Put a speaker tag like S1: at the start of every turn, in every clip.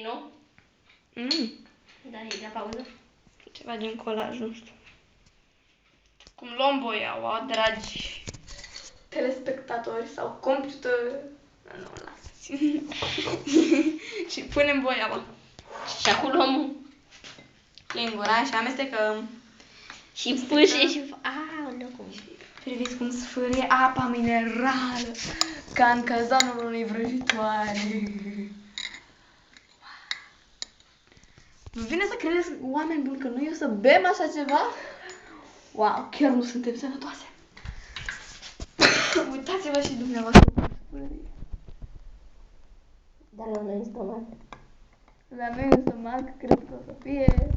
S1: Nu? Da, e la pauză.
S2: Ceva din colaj, nu știu. Cum luăm boiaua, dragi telespectatori sau computer... Nu, lasă. Și punem boiaua.
S1: Și acum luăm
S2: Lingura și amestecăm.
S1: și fâșie și... Aoleu, cum?
S2: Priviți cum sfârie apa minerală ca în cazanul unei vrăjitoare. Nu vine să credeți, oameni buni, că noi o să bem așa ceva? Wow, chiar nu suntem sănătoase. Uitați-vă și dumneavoastră cum sfârie.
S1: Dar la noi în stomac.
S2: La noi în stomac cred că o să fie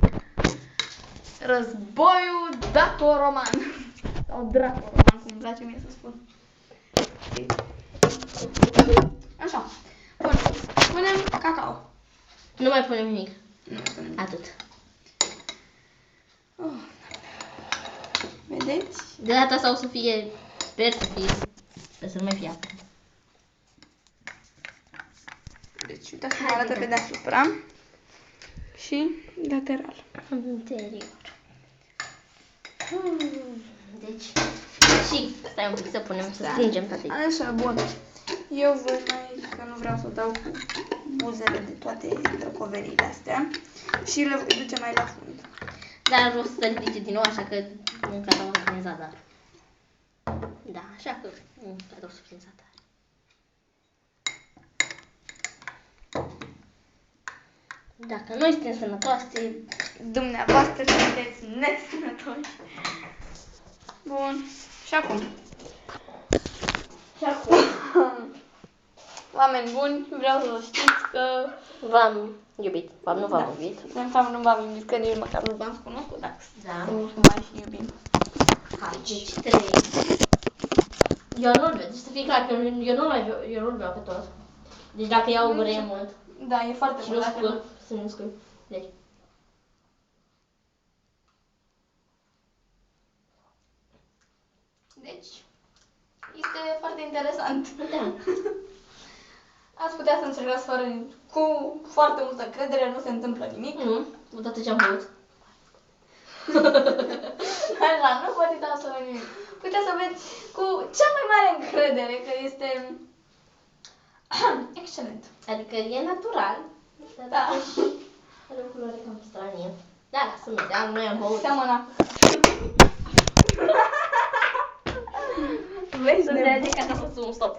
S2: războiul daco-roman. Sau draco-roman, cum îmi place mie să spun. Așa. Bun. Punem cacao.
S1: Nu mai punem nimic.
S2: Nu punem.
S1: Atât.
S2: Oh. Vedeți?
S1: De data asta o să fie... Sper să fie... Sper să nu mai fie apă.
S2: Deci, uitați cum arată pe deasupra și lateral.
S1: Interior. Deci... Și stai un pic să punem, să stingem toate.
S2: Așa, bun. Eu voi mai, că nu vreau să dau cu buzele de toate drăcoverile astea și le voi duce mai la fund.
S1: Dar o să ridice din nou, așa că un cadou în zadar. Da, așa că un cadou să fie în zadar. Dacă noi suntem sănătoase,
S2: Dumneavoastră sunteți nesănătoși. Bun. Și acum.
S1: și acum
S2: Oameni buni, vreau să știți că
S1: v-am iubit. Nu v-am iubit.
S2: de fapt nu v-am iubit, că nici măcar nu v-am cunoscut, dacă
S1: Da.
S2: să nu mai și iubim.
S1: Hai, deci 3. Eu nu-l văd, deci să fie clar că eu nu-l beau pe tot. Deci dacă iau gură e mult.
S2: Da, e foarte
S1: Și
S2: bun.
S1: nu
S2: dacă
S1: scul, să nu scul. Deci.
S2: Deci, este foarte interesant.
S1: Da.
S2: Ați putea să încercați cu foarte multă credere, nu se întâmplă nimic.
S1: Nu, odată ce am băut.
S2: Așa, nu poate da să nimic. Puteți să vedeți cu cea mai mare încredere că este excelent.
S1: Adică e natural.
S2: Da.
S1: Are o culoare cam stranie. Da, lasă-mă, da, noi am băut.
S2: Seamănă. Vezi,
S1: Să-mi dea de ca să un stop.